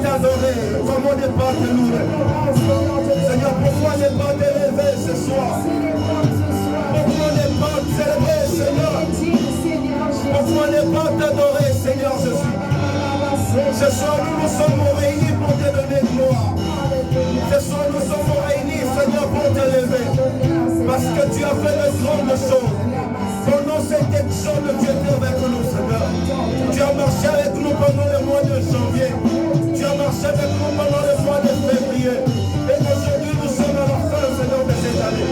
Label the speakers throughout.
Speaker 1: t'adorer? Comment ne pas te louer? Seigneur, pourquoi ne pas t'élever ce soir? Pourquoi ne pas t'élever, Seigneur? Pourquoi ne pas t'adorer, Seigneur Jésus? Ce soir, nous nous sommes réunis pour te donner gloire. Ce soir, nous sommes réunis, Seigneur, pour t'élever. Parce que tu as fait de grandes choses. Ton nom cet exode, tu étais avec nous, Seigneur. Tu as marché avec nous pendant le mois de janvier. Tu as marché avec nous pendant le mois de février. Et aujourd'hui, nous sommes à la fin, Seigneur, de cette année.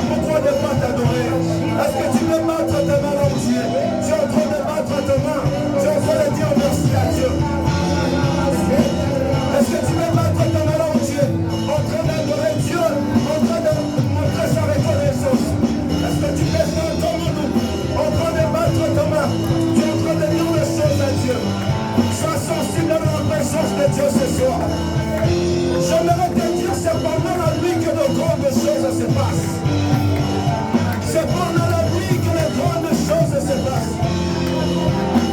Speaker 1: Pourquoi ne pas t'adorer? Est-ce que tu veux battre ta main là où tu es? Tu es en train de battre ta main. Tu es en train de dire merci à Dieu. Est-ce que tu veux battre ta main là où tu es? En train d'adorer Dieu, en train de montrer sa reconnaissance. Est-ce que tu peux entendre nous? En train de battre ta main. Tu es en train de dire les choses à Dieu. Sois sensible à la présence de Dieu ce soir. J'aimerais te dire, c'est pendant la nuit que de grandes choses se passent. C'est pendant la nuit que les grandes choses se passent.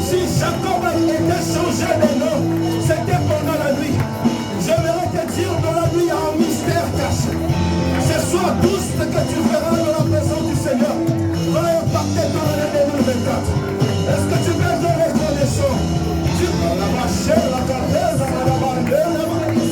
Speaker 1: Si Jacob a été changé de nom, c'était pendant la nuit. J'aimerais te dire, dans la nuit, il y a un mystère caché. Ce soir, tout ce que tu feras dans la présence du Seigneur va impacter dans l'année 2024. Est-ce que tu veux être reconnaissant? Tu peux la marcher, la carrière, la bandera.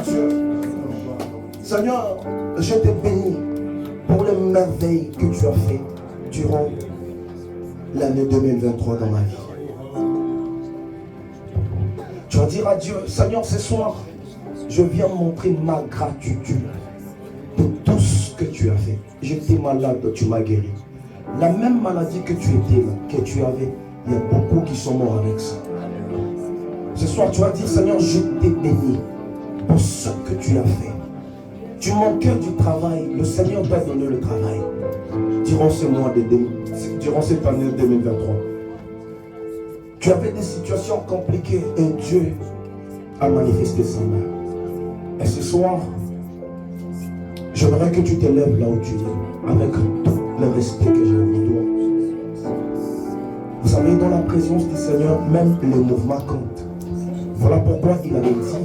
Speaker 1: Dieu. Seigneur, je te bénis pour les merveilles que tu as fait durant l'année 2023 dans ma vie. Tu vas dire à Dieu, Seigneur, ce soir, je viens montrer ma gratitude de tout ce que tu as fait. J'étais malade, tu m'as guéri. La même maladie que tu avais, il y a beaucoup qui sont morts avec ça. Ce soir, tu vas dire, Seigneur, je t'ai béni pour ce que tu as fait. Tu manquais du travail, le Seigneur t'a donné le travail durant cette année 2023. Tu avais des situations compliquées et Dieu a manifesté sa main. Et ce soir, j'aimerais que tu te lèves là où tu es, avec tout le respect que j'ai envers toi. Vous savez, dans la présence du Seigneur, même les mouvements comptent. Voilà pourquoi il avait dit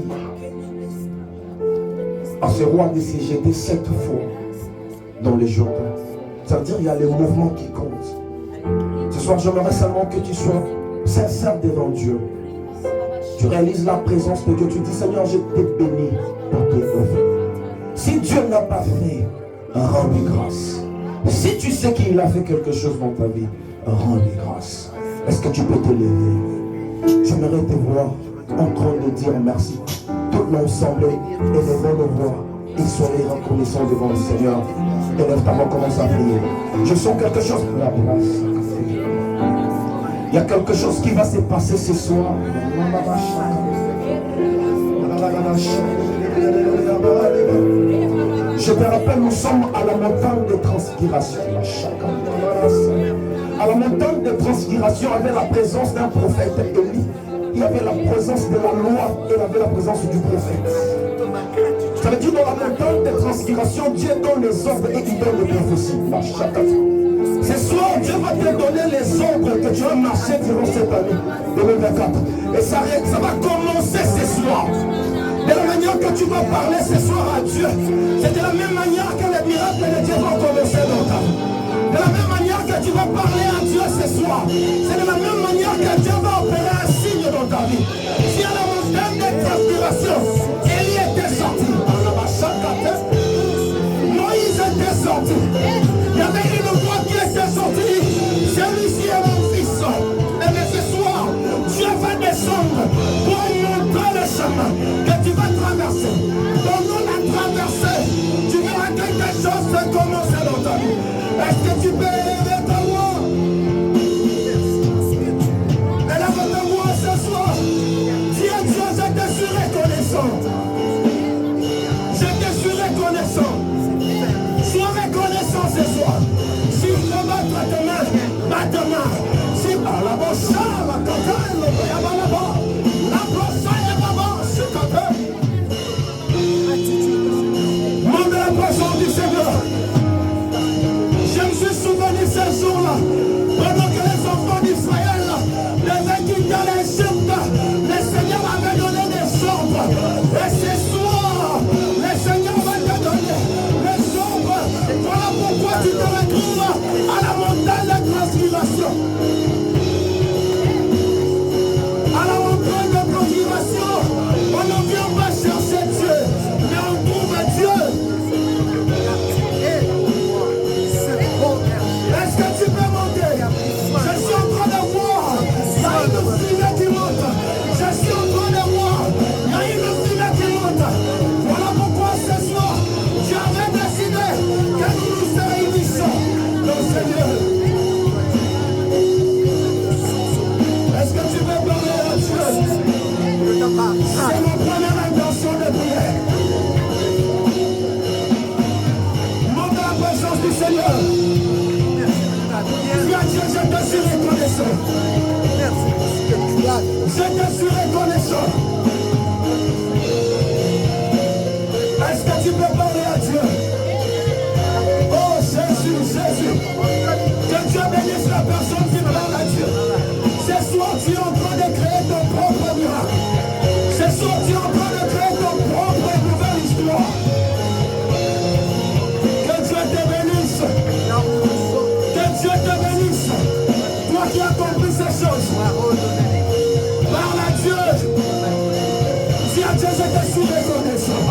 Speaker 1: à ce roi de se jeter 7 fois dans les Jourdain. C'est-à-dire qu'il y a les mouvements qui comptent. Ce soir, j'aimerais seulement que tu sois sincère devant Dieu. Tu réalises la présence de Dieu. Tu dis, Seigneur, je t'ai béni pour tes œuvres. Si Dieu n'a pas fait, rends-lui grâce. Si tu sais qu'il a fait quelque chose dans ta vie, rends-lui grâce. Est-ce que tu peux te lever? J'aimerais te voir en train de dire merci. Tout l'ensemble, élevons nos voix et soyez reconnaissants devant le Seigneur. Élève ta voix, commence à prier. Je sens quelque chose pour la place. Il y a quelque chose qui va se passer ce soir. Je te rappelle, nous sommes à la montagne de transpiration. À la montagne de transpiration, il y avait la présence d'un prophète Élie. Il y avait la présence de la loi et il y avait la présence du prophète. Ça veut dire, dans la montagne de transpiration, Dieu donne les ordres et il donne les prophéties. Ce soir, Dieu va te donner les ordres que tu vas marcher durant cette année 2024. Et ça va commencer ce soir. De la manière que tu vas parler ce soir à Dieu, c'est de la même manière que les miracles de Dieu vont commencer dans ta vie. De la même manière que tu vas parler à Dieu ce soir, c'est de la même manière que Dieu va opérer un signe dans ta vie. Si à la montagne de transpiration, Élie était sorti, Moïse était sorti, il y avait une voix qui était sortie, celui-ci est mon fils. Et mais ce soir, Dieu va descendre pour montrer le chemin que tu vas traverser. Pendant la traversée, tu verras quelque chose se commencer dans ta vie. Est-ce que tu peux élever ta voix? Élève ta voix ce soir. Dis à Dieu, je te suis reconnaissant. Je te suis reconnaissant. Sois reconnaissant ce soir. Si je peux battre ta main, bat ta main. Si par la bossa, la campagne, le bayaba là-bas, la bossa et là-bas, c'est campagne. Monde la présence du Seigneur. Je me suis souvenu ce jour-là, pendant que les enfants d'Israël devaient quitter l'Égypte, le Seigneur avait donné des ordres. Et ce soir, le Seigneur va te donner les ordres. Voilà pourquoi tu te retrouves à la montagne de transfiguration. À la montagne de transfiguration, on ne vient pas chercher Dieu, mais on trouve Dieu. Est-ce que tu peux monter? Je suis en train de voir. Il y a une fumée qui monte. Je suis en train de voir. Il y a une fumée qui monte. Voilà pourquoi ce soir, tu avais décidé que nous nous réunissons dans le Seigneur. Est-ce que tu peux parler à Dieu? C'est mon première intention de prière. Monte à la présence du Seigneur. Dis à Dieu, je te suis reconnaissant. Je te suis reconnaissant. Est-ce que tu peux parler à Dieu? Oh Jésus, Jésus. Que Dieu bénisse la personne qui parle à Dieu. Ce soir, tu es en train de créer ton propre miracle. Ce soir, tu es en train de créer ton propre nouvelle histoire. Que Dieu te bénisse. Que Dieu te bénisse. Toi qui as compris ces choses. Parle à Dieu. Dis à Dieu, je te suis reconnaissant.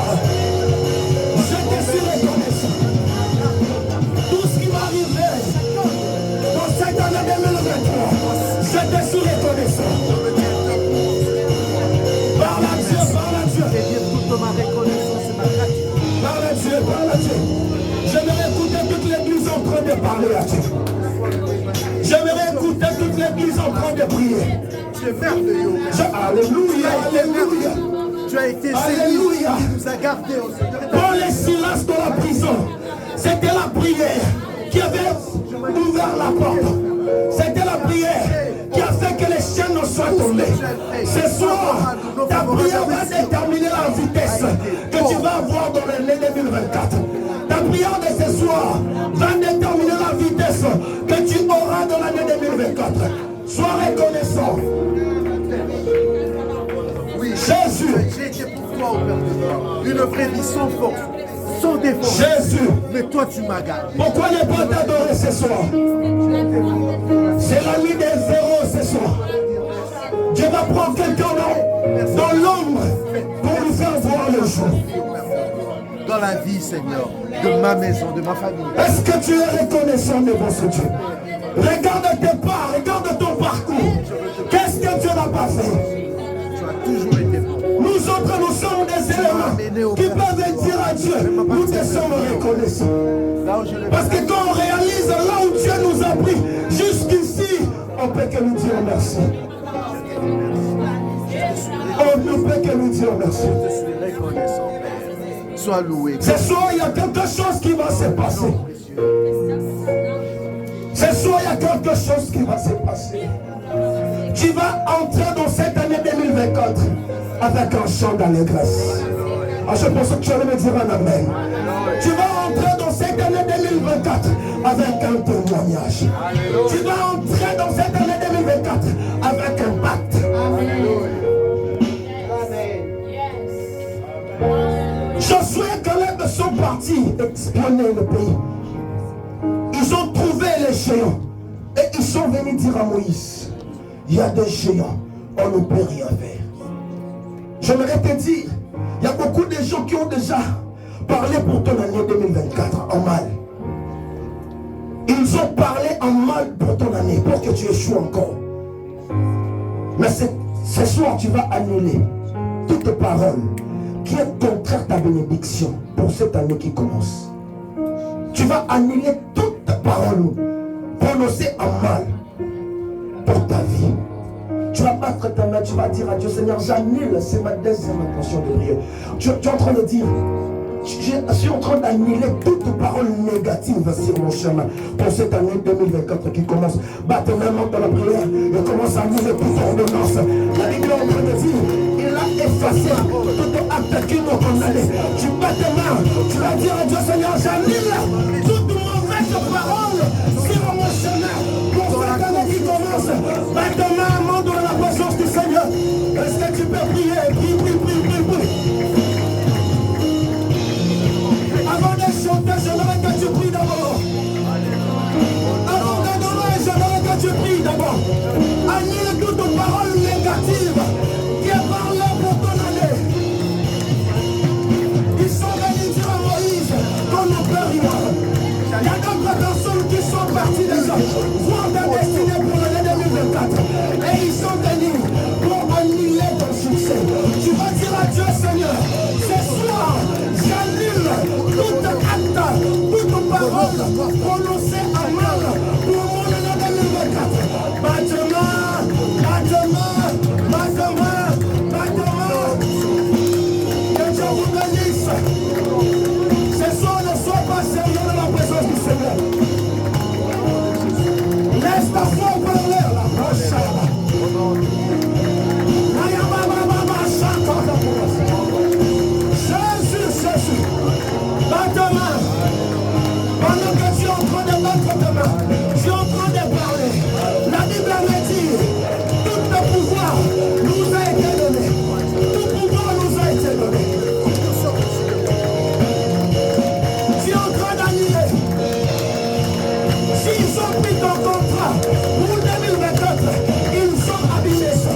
Speaker 1: Parle à Dieu, parle à Dieu.
Speaker 2: Et dire toute ma reconnaissance et ma gratitude.
Speaker 1: Parle à Dieu, parle à Dieu. J'aimerais écouter toute l'église en train de parler à Dieu. J'aimerais écouter toute l'église en train de prier.
Speaker 2: Tu es merveilleux.
Speaker 1: Alléluia, alléluia.
Speaker 2: Tu as été
Speaker 1: Alléluia.
Speaker 2: Seigneur, tu nous as gardés au Seigneur.
Speaker 1: Dans les silences de la prison, c'était la prière qui avait ouvert la porte. C'était la prière qui a fait que les chaînes ne soient tombées. Ce soir, ta prière va déterminer la vitesse que tu vas avoir dans l'année 2024. Ta prière de ce soir va déterminer la vitesse que tu auras dans l'année 2024. Sois reconnaissant.
Speaker 2: Oui,
Speaker 1: Jésus.
Speaker 2: j'ai été pour toi au Père de gloire. Une vraie vie sans force, sans défense.
Speaker 1: Jésus.
Speaker 2: Mais toi, tu m'as gardé.
Speaker 1: Pourquoi ne pas t'adorer ce soir? C'est la nuit des zéros ce soir. Dieu va prendre quelqu'un dans l'ombre pour lui faire voir le jour.
Speaker 2: Dans la vie, Seigneur, de ma maison, de ma famille.
Speaker 1: Est-ce que tu es reconnaissant devant ce Dieu? Regarde tes pas, regarde ton parcours. Qu'est-ce que Dieu n'a pas fait?
Speaker 2: Tu as toujours été bon.
Speaker 1: Nous autres, nous sommes des éléments qui peuvent dire à Dieu, nous te sommes reconnaissants. Parce que quand on réalise là où Dieu nous a pris, jusqu'ici, on ne peut que nous dire merci. On ne peut que nous dire merci.
Speaker 2: Je suis reconnaissant, Père. Sois loué.
Speaker 1: Ce soir, il y a quelque chose qui va se passer. Ce soir, il y a quelque chose qui va se passer. Tu vas entrer dans cette année 2024 avec un chant d'allégresse. Ah, je pense que tu allais me dire un amen. Tu vas entrer dans cette année 2024 avec un témoignage. Tu vas entrer dans cette année 2024 avec un pacte. Josué et Caleb sont partis espionner le pays. Ils ont trouvé les géants et ils sont venus dire à Moïse, il y a des géants, on ne peut rien faire. J'aimerais te dire, il y a beaucoup de gens qui ont déjà parlé pour ton année 2024 en mal. Ils ont parlé en mal pour ton année, pour que tu échoues encore. Mais ce soir, tu vas annuler toute parole qui est contraire à ta bénédiction pour cette année qui commence. Tu vas annuler toute parole prononcée en mal pour ta vie. Tu vas battre ta main, tu vas dire à Dieu, Seigneur, j'annule, c'est ma deuxième intention de prière. Tu es en train de dire, je suis en train d'annuler toute parole négative sur mon chemin pour cette année 2024 qui commence. Batte ta main dans la prière et commence à annuler toute ordonnance. La Bible est en train de dire, il a effacé tout acte qui nous condamné. Tu bats tes mains, tu vas dire à Dieu, Seigneur, j'annule toute mauvaise parole sur mon chemin pour cette année qui commence. Batte ta main, dans la présence du Seigneur. Est-ce que tu peux prier? Prie. Avant de chanter, j'aimerais que tu pries d'abord. Avant d'adorer, j'aimerais que tu pries d'abord. Annule toute parole négative qui est parlée pour ton année. Ils sont venus dire à Moïse qu'on ne peut rien. Il y a d'autres personnes qui sont parties déjà voir ta destinée pour l'année 2024. Et ils sont venus pour annuler ton succès. Tu vas dire à Dieu, Seigneur, ce soir, j'annule toute acte, toute parole prononcée en mal pour mon année 2024. Que Dieu vous bénisse. Ce soir, ne sois pas sérieux dans la présence du Seigneur. Laisse ta foi parler la prochaine. Jésus, bats ta main. Pendant que tu es en train de battre ta main, tu es en train de parler. La Bible me dit, tout le pouvoir nous a été donné. Tout pouvoir nous a été donné. Tu es en train d'annuler. S'ils ont pris ton contrat pour 2024, ils ont abîmé ça.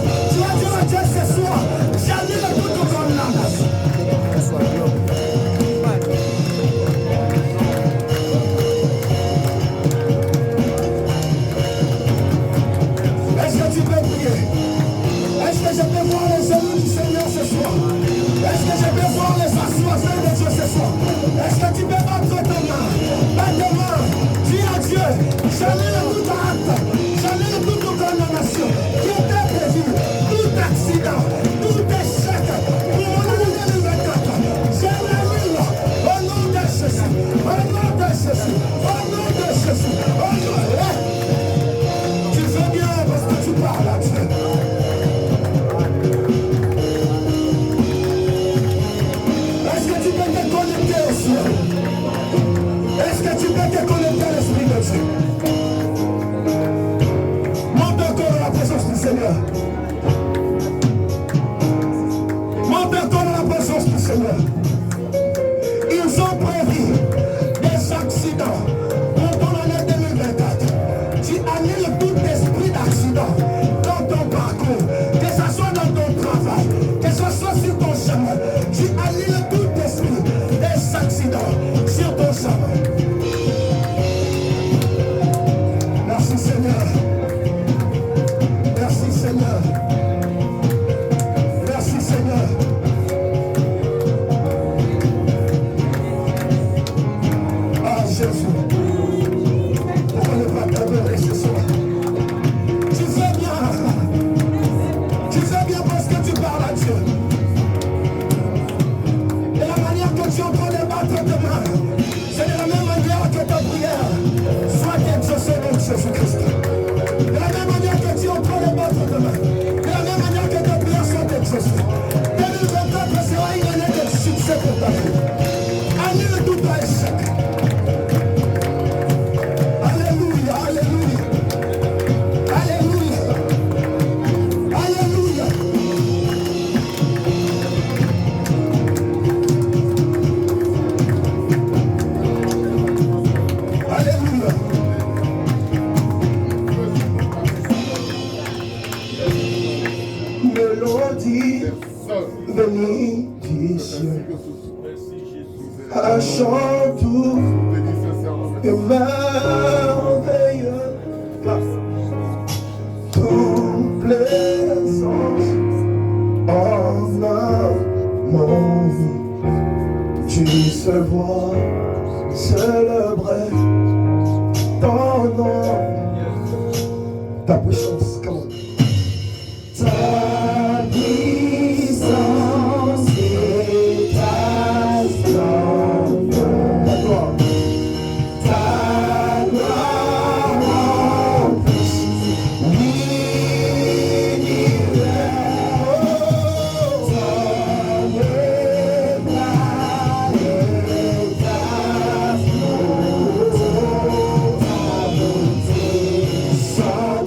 Speaker 1: Un chant doux et merveilleux, toute plaisance en un monde. Tu se vois célébrer ton nom, ta puissance, comment? Ta puissance et ta splendeur, ta gloire remplissent l'univers. Ton éclat et ta beauté sont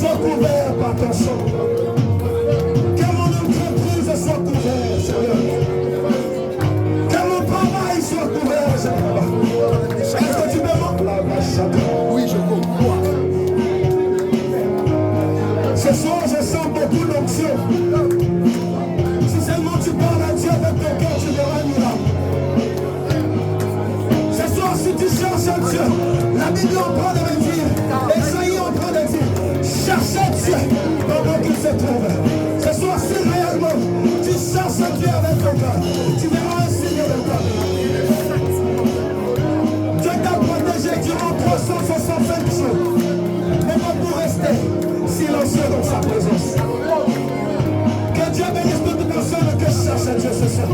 Speaker 1: soit couvert par ton sang. Que mon entreprise soit couverte, Seigneur. Que mon travail soit couvert, Seigneur. Est-ce que tu me montres?
Speaker 2: Oui, je comprends.
Speaker 1: Ce soir, je sens beaucoup d'onction. Si seulement tu parles à Dieu avec ton cœur, tu verras un miracle. Ce soir, si tu cherches un Dieu, la Bible est en train de me dire, Esaïe est en train de dire, cherchez Dieu pendant qu'il se trouve. Ce soir, si réellement tu cherches Dieu avec ton cœur, tu verras un signe de toi. Dieu t'a protégé durant 365 jours, mais pas pour rester silencieux dans sa présence. Que Dieu bénisse toute personne qui cherche Dieu ce soir.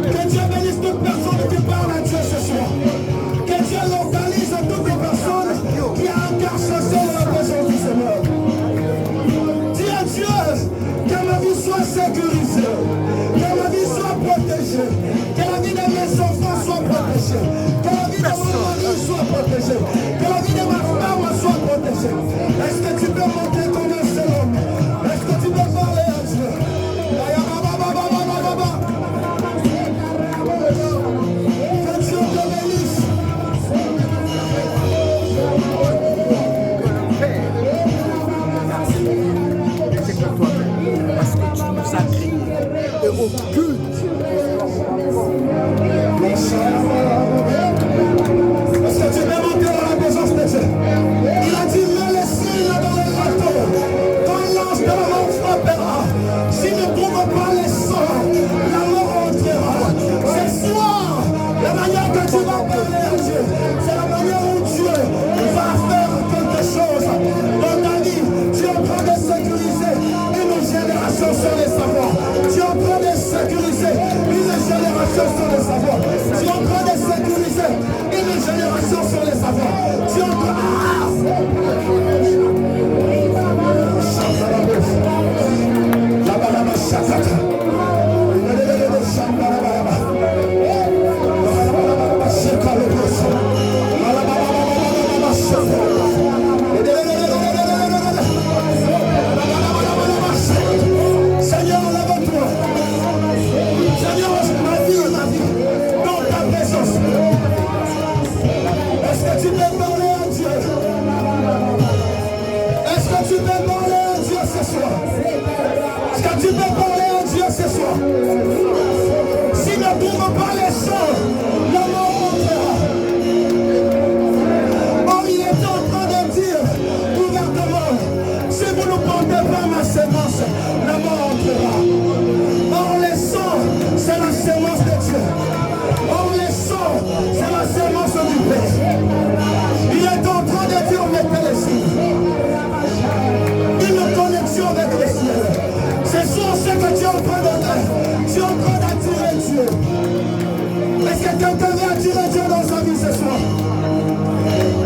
Speaker 1: Que Dieu bénisse toute personne qui parle à Dieu ce soir. Que Dieu localise toutes les personnes qui ont un cœur sincère dans la présence du Seigneur. Dis à Dieu que ma vie soit sécurisée, que ma vie soit protégée, que la vie de mes enfants soit protégée, que la vie de mon mari soit protégée, que la vie de ma femme soit protégée. Est-ce que tu peux monter comme un seul homme? Est-ce que tu peux parler à Dieu? Que Dieu te bénisse.
Speaker 2: C'est pour toi-même, parce que tu nous as créés. Et aucune.
Speaker 1: Est-ce que tu peux monter dans la présence de Dieu? Il a dit, mets les signes dans les râteaux. Quand l'ange de la mort frappera, s'il ne trouve pas les sangs, la mort entrera. Ce soir, la manière que tu vas parler à Dieu, c'est la manière où Dieu va faire quelque chose dans ta vie. Tu es en train de sécuriser une génération sur les savoirs. Tu es en train de sécuriser une génération sur les savoirs. Tu es en train de sécuriser une génération sur les savoirs. Tu es en train Seigneur, lève-toi. Seigneur, ma vie, dans ta présence. Est-ce que tu peux parler à Dieu? Est-ce que tu peux parler à Dieu ce soir? Est-ce que tu peux parler à Dieu ce soir? S'il ne trouve pas les sangs, la mort entrera. Or, il est en train de dire ouvertement, si vous ne portez pas ma sémence, la mort entrera. Or, les sangs, c'est la sémence de Dieu. Or, les sangs, c'est la sémence du Père. Il est en train de dire, mettez les signes. Une connexion avec le ciel. C'est sur ce que tu es en train de faire. Tu es en train d'attirer Dieu. Est-ce que quelqu'un veut attirer Dieu dans sa vie ce soir?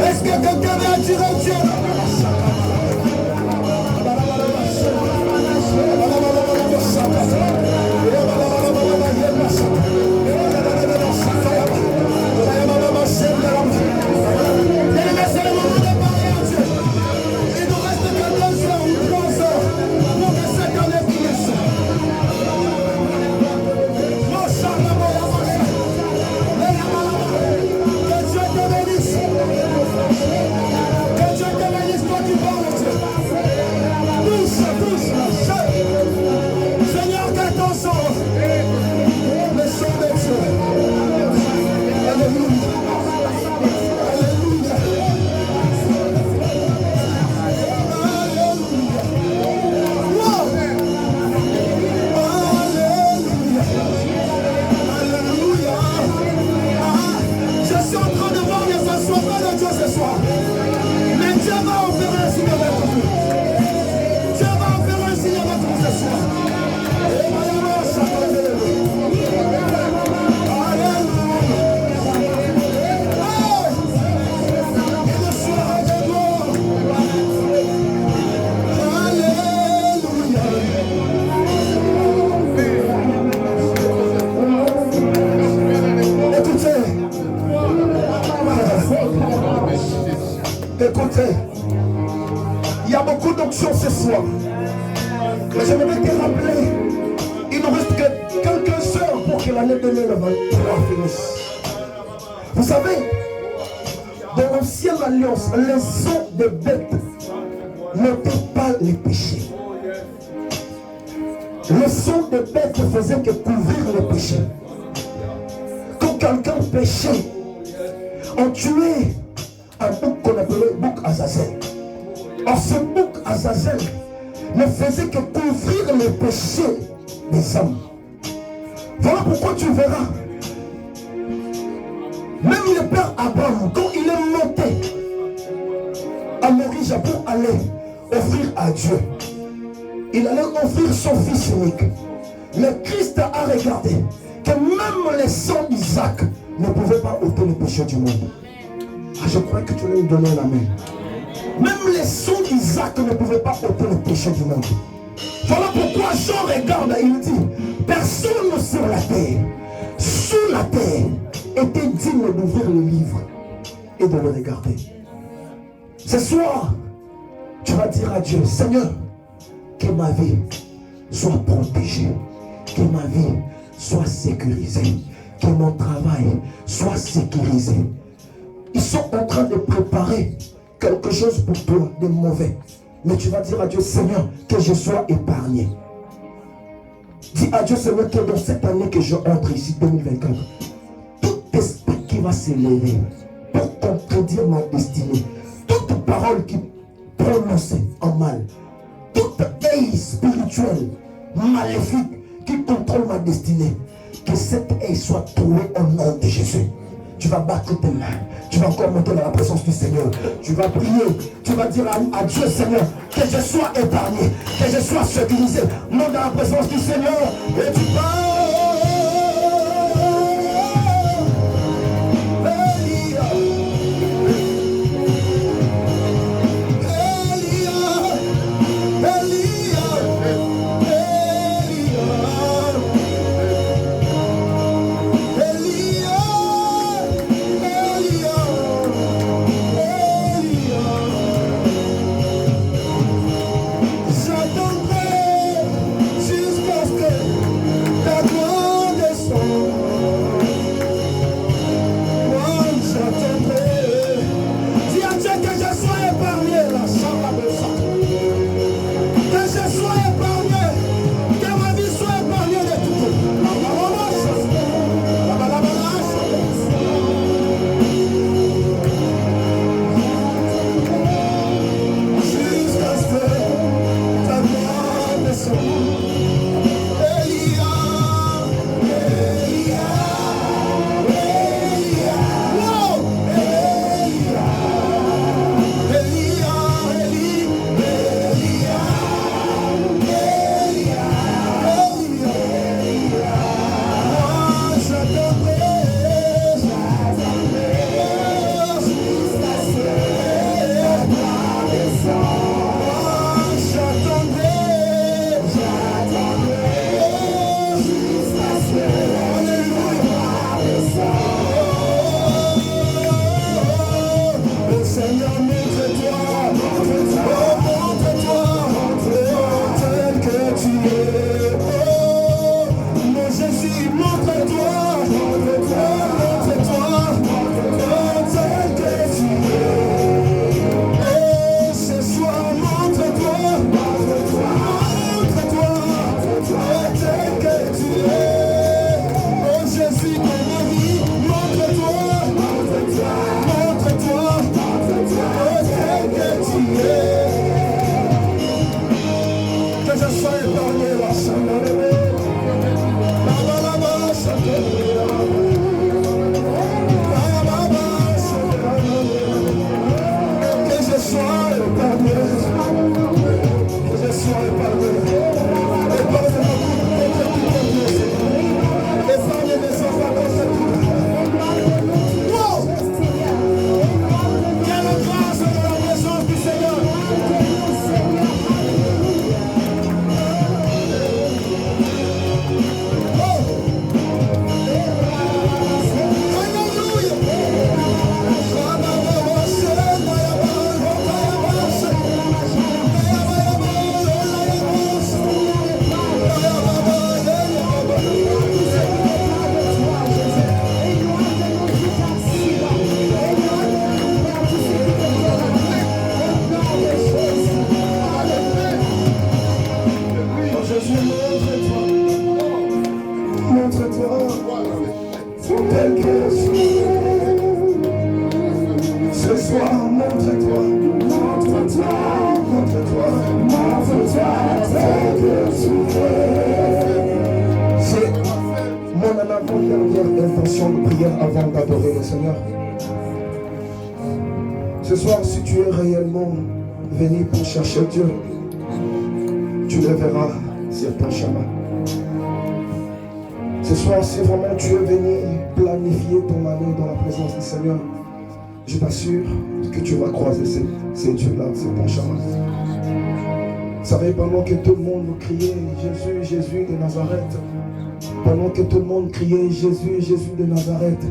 Speaker 1: Est-ce que quelqu'un veut attirer Dieu? Il y a beaucoup d'options ce soir. Mais j'aimerais te rappeler, il ne reste que quelques heures pour que l'année 2023 finisse. Vous savez, dans l'ancienne alliance, les sons des bêtes n'étaient pas les péchés. Le son des bêtes ne faisait que couvrir le péché. Quand quelqu'un péchait, on tuait un bouc qu'on appelait bouc Azazel. Or ce bouc Azazel ne faisait que couvrir le péché des hommes. Voilà pourquoi tu verras, même le père Abraham, quand il est monté à Morija pour aller offrir à Dieu, il allait offrir son fils unique. Mais Christ a regardé que même les sons d'Isaac ne pouvaient pas ôter le péché du monde. Ah, je crois que tu allais nous donner la main. Même les sons d'Isaac ne pouvaient pas ôter le péché du monde. Voilà pourquoi Jean regarde et il dit, personne sur la terre, sous la terre, était digne d'ouvrir le livre et de le regarder. Ce soir, tu vas dire à Dieu, Seigneur, que ma vie soit protégée, que ma vie soit sécurisée, que mon travail soit sécurisé. Ils sont en train de préparer quelque chose pour toi de mauvais. Mais tu vas dire à Dieu, Seigneur, que je sois épargné. Dis à Dieu, Seigneur, que dans cette année que je entre ici, 2024, tout esprit qui va s'élever pour contredire ma destinée, toute parole qui prononcée en mal, toute œil spirituelle, maléfique, qui contrôle ma destinée, que cette œil soit trouée au nom de Jésus. Tu vas battre tes mains. Tu vas encore monter dans la présence du Seigneur. Tu vas prier. Tu vas dire à Dieu, Seigneur, que je sois épargné, que je sois sécurisé. Monte dans la présence du Seigneur. Et tu parles. Seigneur. Ce soir, si tu es réellement venu pour chercher Dieu, tu le verras sur ton chemin. Ce soir, si vraiment tu es venu planifier ton année dans la présence du Seigneur, je t'assure que tu vas croiser ces dieux-là sur ton chemin. Vous savez, pendant que tout le monde criait Jésus, Jésus de Nazareth, pendant que tout le monde criait Jésus, Jésus de Nazareth,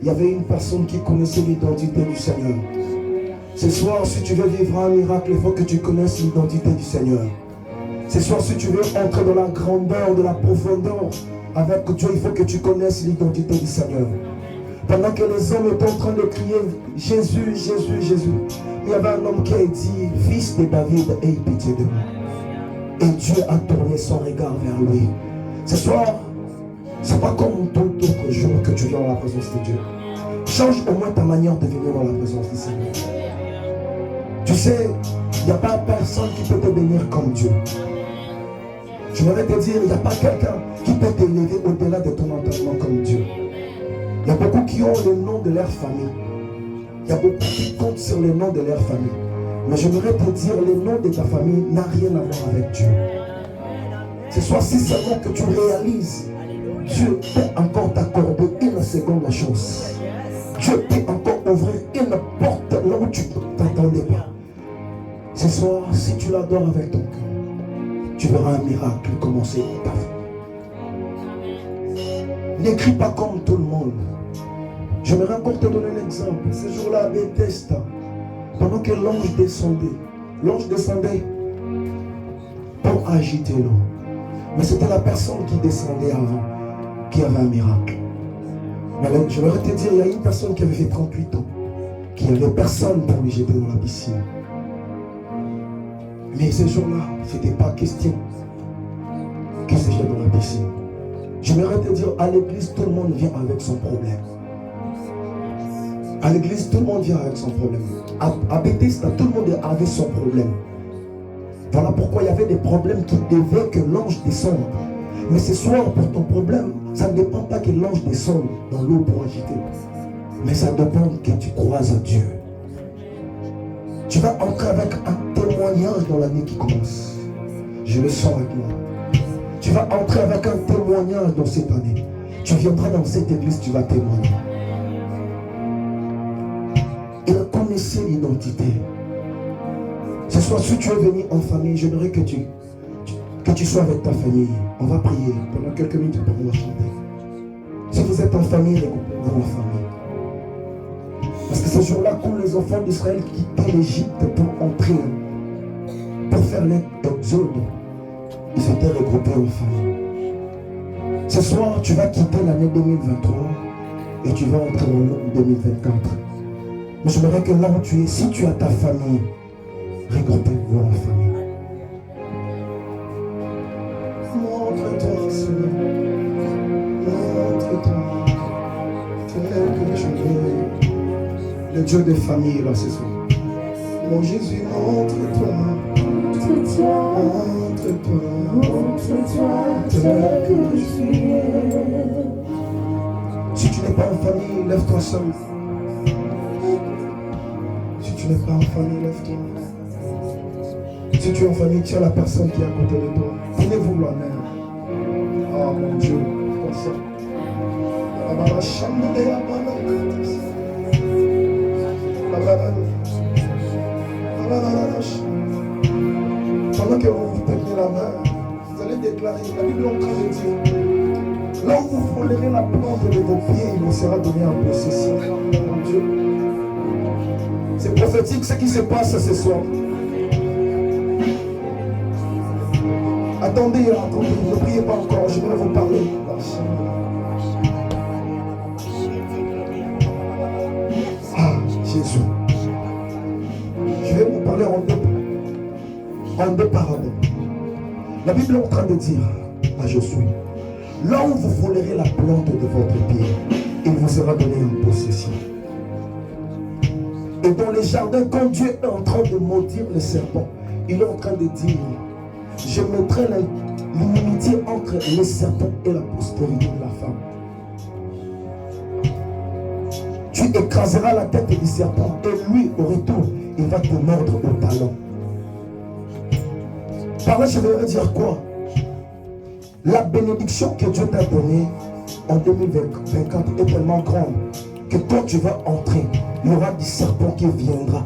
Speaker 1: il y avait une personne qui connaissait l'identité du Seigneur. Ce soir, si tu veux vivre un miracle, il faut que tu connaisses l'identité du Seigneur. Ce soir, si tu veux entrer dans la grandeur, de la profondeur avec Dieu, il faut que tu connaisses l'identité du Seigneur. Pendant que les hommes étaient en train de crier Jésus, Jésus, Jésus, il y avait un homme qui a dit, fils de David, aie pitié de moi. Et Dieu a tourné son regard vers lui. Ce soir, c'est pas comme tout autre jour que tu viens dans la présence de Dieu. Change au moins ta manière de venir dans la présence du Seigneur. Tu sais, il n'y a pas personne qui peut te bénir comme Dieu. Je voudrais te dire, il n'y a pas quelqu'un qui peut t'élever au-delà de ton entendement comme Dieu. Il y a beaucoup qui ont le nom de leur famille. Il y a beaucoup qui comptent sur le nom de leur famille. Mais j'aimerais te dire, le nom de ta famille n'a rien à voir avec Dieu. Ce soit si seulement que tu réalises, Dieu peut encore t'accorder une seconde chance. Dieu peut encore ouvrir une porte là où tu ne t'attendais pas. Ce soir, si tu l'adores avec ton cœur, tu verras un miracle commencer dans ta vie. N'écris pas comme tout le monde. J'aimerais encore te donner un exemple. Ce jour-là à Bethesda, pendant que l'ange descendait pour agiter l'eau. Mais c'était la personne qui descendait avant, qui avait un miracle. Mais je voudrais te dire, il y a une personne qui avait fait 38 ans, qui n'avait personne pour lui jeter dans la piscine. Mais ce jour-là, ce n'était pas question qu'il se jette dans la piscine. J'aimerais te dire, à l'église, tout le monde vient avec son problème. À l'église, tout le monde vient avec son problème. À Bethesda, tout le monde avait son problème. Voilà pourquoi il y avait des problèmes qui devaient que l'ange descende. Mais ce soir, pour ton problème, ça ne dépend pas que l'ange descende dans l'eau pour agiter. Mais ça dépend que tu croises à Dieu. Tu vas entrer avec un témoignage dans l'année qui commence. Je le sens avec moi. Tu vas entrer avec un témoignage dans cette année. Tu viendras dans cette église, tu vas témoigner. Il connaissait l'identité. Ce soir, si tu es venu en famille, j'aimerais que tu sois avec ta famille. On va prier pendant quelques minutes pour nous chanter. Si vous êtes en famille, regroupez-vous en famille. Parce que ce jour-là, quand les enfants d'Israël quittaient l'Égypte pour entrer, pour faire l'exode, ils étaient regroupés en famille. Ce soir, tu vas quitter l'année 2023 et tu vas entrer en 2024. Mais j'aimerais que là où tu es, si tu as ta famille, regroupez-vous en famille. Montre-toi, Seigneur. Montre-toi. Tel que tu es. Le Dieu des familles, là, c'est ça. Mon Jésus, montre-toi. Montre-toi. Tel que tu es. Si tu n'es pas en famille, lève-toi seul. Si tu n'es pas en famille, lève-toi. Si tu es en famille, tiens la personne qui est à côté de toi. Tenez-vous la main. Oh mon Dieu, comme ça. Pendant que vous tenez la main, vous allez déclarer, la Bible est en train de dire, là où vous frôlerez la plante de vos pieds, il vous sera donné en possession. Mon Dieu. C'est prophétique ce qui se passe ce soir. Attendez, ne priez pas encore, je vais vous parler. Ah, Jésus. Je vais vous parler en deux paraboles. La Bible est en train de dire, là je suis, là où vous volerez la plante de votre pied, il vous sera donné en possession. Et dans les jardins, quand Dieu est en train de maudire les serpents, il est en train de dire, je mettrai l'inimitié entre les serpents et la postérité de la femme. tu écraseras la tête du serpent et lui, au retour, il va te mordre au talon. Par là, je vais dire quoi? La bénédiction que Dieu t'a donnée en 2024 est tellement grande que quand tu vas entrer, il y aura du serpent qui viendra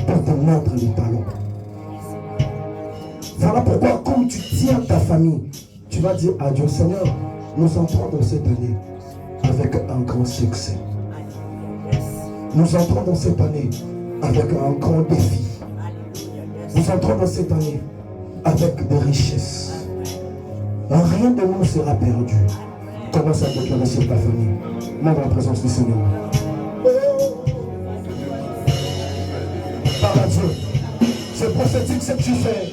Speaker 1: pour te mordre les talons. Voilà pourquoi, comme tu tiens ta famille, tu vas dire à Dieu, Seigneur, nous entrons dans cette année avec un grand succès. Nous entrons dans cette année avec un grand défi. Nous entrons dans cette année avec des richesses. Rien de nous ne sera perdu. Commence à déclarer sur ta famille. Montre la présence du Seigneur. Par à Dieu. C'est prophétique ce que tu fais.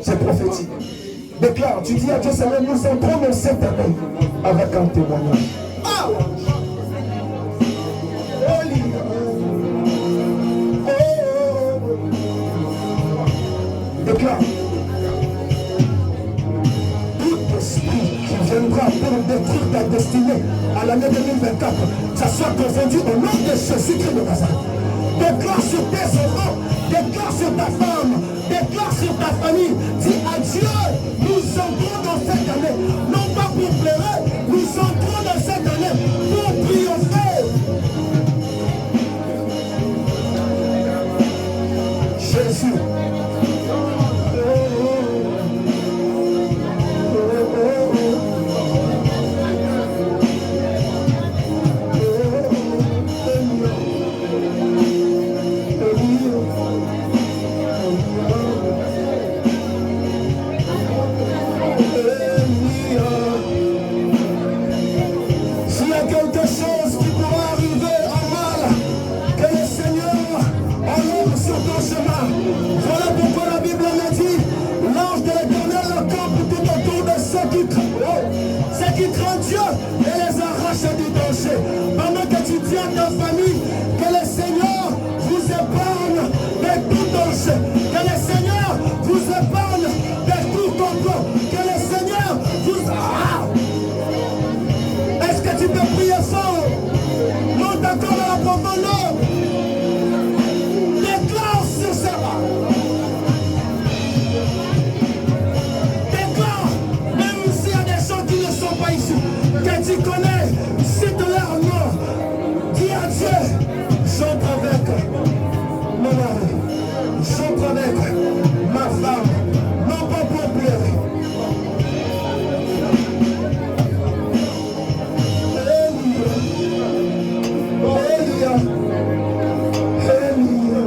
Speaker 1: C'est prophétique. Déclare, tu dis à Dieu, Seigneur, nous entrons dans cette année avec un témoignage. Ah! Déclare. Tout esprit qui viendra pour détruire ta destinée à l'année 2024, ça soit confondu au nom de Jésus-Christ de Nazareth. Déclare sur tes enfants, déclare sur ta femme, déclare sur ta famille. Dis à Dieu, nous entrons dans cette année, non pas pour pleurer, nous entrons dans cette année pour triompher. Jésus. Ceux qui craignent Dieu et les arrache du danger. Pendant que tu tiens ta famille, que le Seigneur vous épargne de tout danger. Que le Seigneur vous épargne de tout complot. Que le Seigneur vous... Est-ce que tu peux prier fort? Monte encore dans la profondeur. Déclare sur ça. Que tu connais, c'est de leur nom. Dis à Dieu, j'entre avec mon mari, j'entre avec ma femme, non pas pour pleurer. Alléluia, Alléluia.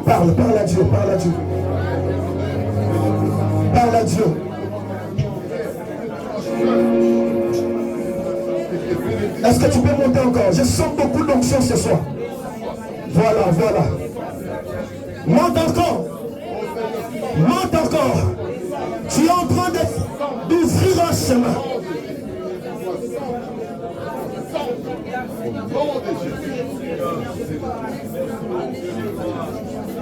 Speaker 1: Parle à Dieu, parle à Dieu. Parle à Dieu. Est-ce que tu peux monter encore? Je sens beaucoup d'onction ce soir. Voilà, voilà. Monte encore. Monte encore. Tu es en train d'ouvrir un chemin.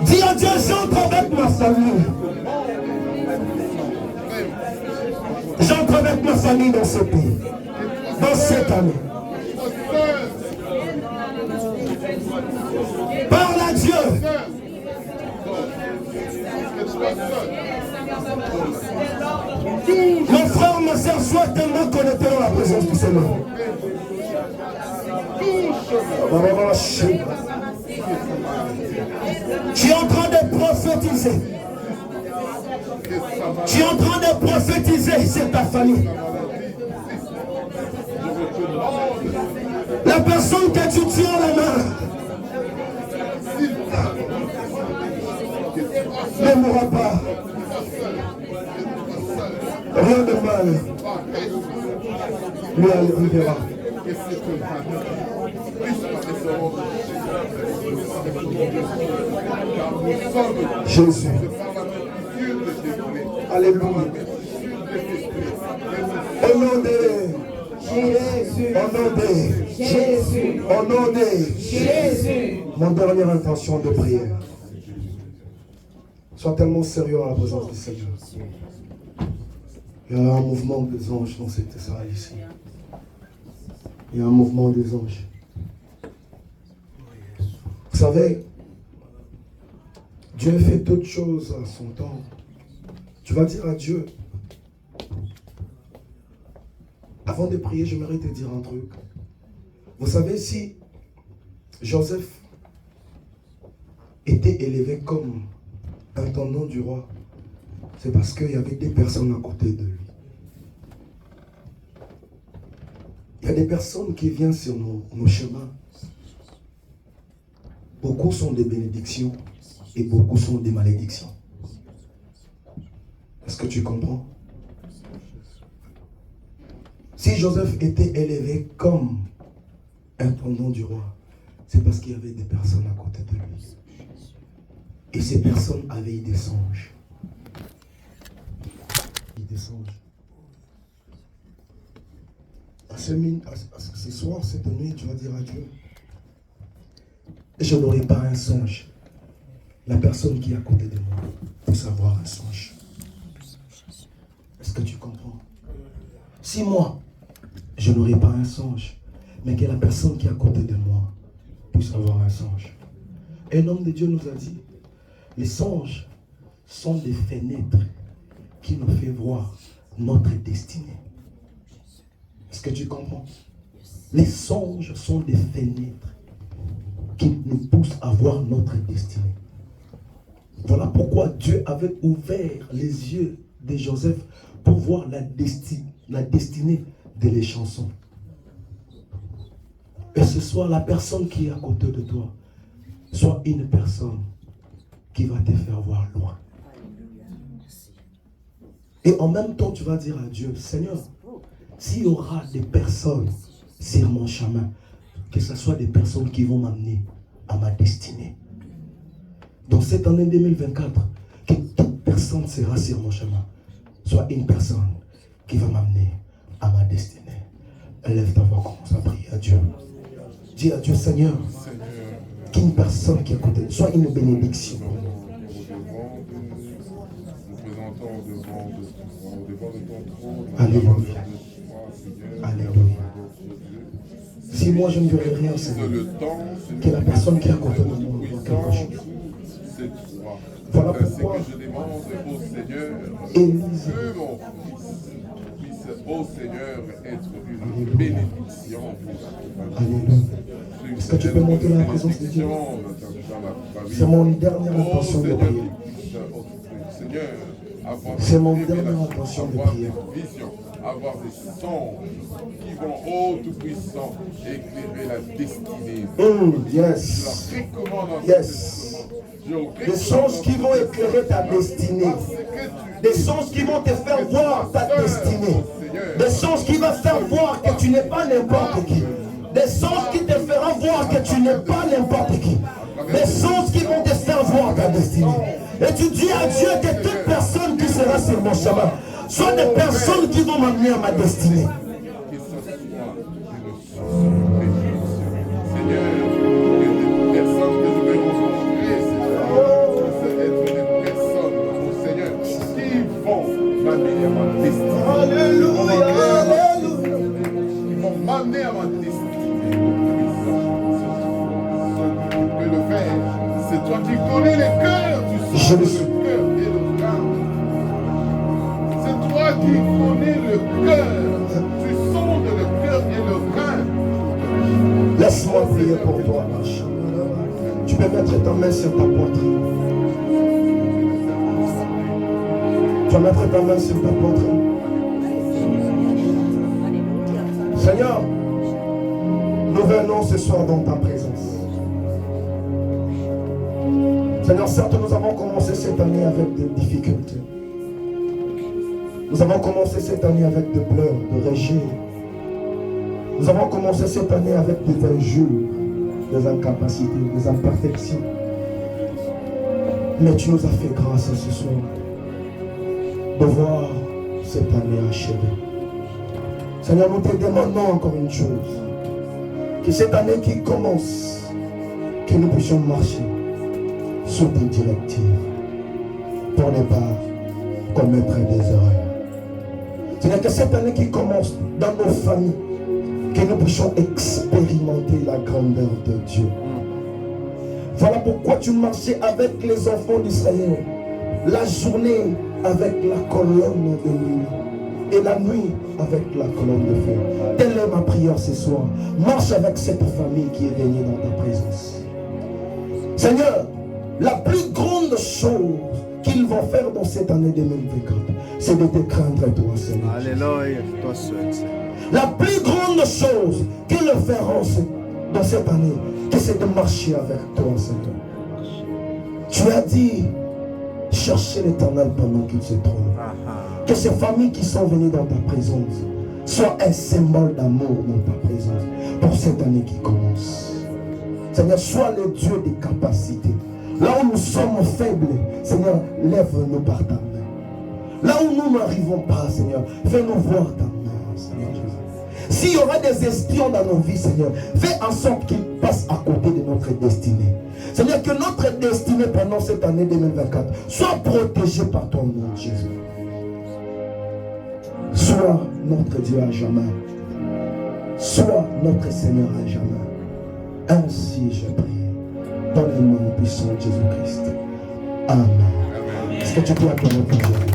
Speaker 1: Dis à Dieu, j'entre avec ma famille. J'entre avec ma famille dans ce pays, dans cette année. Parle à Dieu. Mon frère, ma soeur, sois tellement connecté dans la présence du Seigneur. Tu es en train de prophétiser. Tu es en train de prophétiser sur ta famille. La personne que tu tiens la main ne mourra pas. Rien de mal lui arrivera. Jésus. Alléluia. Au nom de Jésus. Au nom de Jésus. Au nom de Jésus. Mon dernière intention de prière. Sois tellement sérieux en la présence du Seigneur. Il y a un mouvement des anges dans cette salle ici. Il y a un mouvement des anges. Vous savez, Dieu fait toutes choses à son temps. Tu vas dire à Dieu, avant de prier, j'aimerais te dire un truc. Vous savez, si Joseph était élevé comme intendant du roi, c'est parce qu'il y avait des personnes à côté de lui. Il y a des personnes qui viennent sur nos chemins. Beaucoup sont des bénédictions et beaucoup sont des malédictions. Est-ce que tu comprends? Si Joseph était élevé comme intendant du roi, c'est parce qu'il y avait des personnes à côté de lui. Et ces personnes avaient des songes. Des songes. Ce soir, cette nuit, tu vas dire à Dieu, je n'aurai pas un songe. La personne qui est à côté de moi puisse avoir un songe. Est-ce que tu comprends? Si moi, je n'aurai pas un songe, mais que la personne qui est à côté de moi puisse avoir un songe. Un homme de Dieu nous a dit, les songes sont des fenêtres qui nous font voir notre destinée. Est-ce que tu comprends? Les songes sont des fenêtres qui nous poussent à voir notre destinée. Voilà pourquoi Dieu avait ouvert les yeux de Joseph pour voir la destinée de les chansons. Et ce soir, la personne qui est à côté de toi, soit une personne qui va te faire voir loin. Et en même temps, tu vas dire à Dieu, Seigneur, s'il y aura des personnes sur mon chemin, que ce soit des personnes qui vont m'amener à ma destinée. Dans cette année 2024, que toute personne sera sur mon chemin, soit une personne qui va m'amener à ma destinée. Lève ta voix, commence à prier à Dieu. Dis à Dieu, Seigneur, qu'une personne qui est à côté, soit une bénédiction. Alléluia. Alléluia. Si moi je ne verrai rien, Seigneur, que la personne qui est à côté de moi voit quelque chose. Voilà pourquoi Élise,
Speaker 3: ô Seigneur, être une bénédiction.
Speaker 1: Alléluia. Est-ce que tu peux monter dans la présence de Dieu? C'est mon dernière intention de prière. C'est mon dernière intention de prière.
Speaker 3: Avoir des songes qui vont, ô Tout-Puissant, éclairer la destinée.
Speaker 1: Yes. Yes. Des songes qui vont éclairer ta destinée. Des songes qui vont te faire voir ta destinée. Des songes qui vont faire voir que tu n'es pas n'importe qui. Des songes qui te feront voir que tu n'es pas n'importe qui. Des songes qui vont te faire voir ta destinée. Et tu dis à Dieu que toute personne qui sera sur mon chemin soit des personnes qui vont m'amener à ma destinée.
Speaker 3: C'est toi qui connais les cœurs, tu sais le cœur et le cœur. C'est toi qui connais le cœur, tu sondes le cœur et le rein.
Speaker 1: Laisse-moi prier pour toi, Macha. Tu peux mettre ta main sur ta poitrine. Tu vas mettre ta main sur ta poitrine. Seigneur, nous venons ce soir dans ta présence. Seigneur, certes, nous avons commencé cette année avec des difficultés. Nous avons commencé cette année avec des pleurs, de rejet. Nous avons commencé cette année avec des injures, des incapacités, des imperfections. Mais tu nous as fait grâce ce soir de voir cette année achevée. Seigneur, nous te demandons encore une chose. Que cette année qui commence, que nous puissions marcher sous tes directives. pour ne pas commettre des erreurs. Seigneur, que cette année qui commence dans nos familles, que nous puissions expérimenter la grandeur de Dieu. Voilà pourquoi tu marchais avec les enfants d'Israël. La journée avec la colonne de nuit et la nuit avec la colonne de feu. Telle est ma prière ce soir. Marche avec cette famille qui est réunie dans ta présence. Seigneur, la plus grande chose qu'ils vont faire dans cette année 2024, c'est de te craindre toi, Seigneur.
Speaker 2: Alléluia, toi seul.
Speaker 1: La plus grande chose qu'ils feront dans cette année, c'est de marcher avec toi, Seigneur. Tu as dit, cherchez l'Éternel pendant qu'il se trouve. Que ces familles qui sont venues dans ta présence soient un symbole d'amour dans ta présence pour cette année qui commence. Seigneur, sois le Dieu des capacités. Là où nous sommes faibles, Seigneur, lève-nous par ta main. Là où nous n'arrivons pas, Seigneur, fais-nous voir ta main, Seigneur Jésus. S'il y aura des espions dans nos vies, Seigneur, fais en sorte qu'ils passent à côté de notre destinée. Seigneur, que notre destinée pendant cette année 2024 soit protégée par ton nom, Jésus. Sois notre Dieu à jamais. Sois notre Seigneur à jamais. Ainsi je prie. Dans le nom puissant de Jésus-Christ. Amen. Est-ce que tu peux acclamer ton Dieu?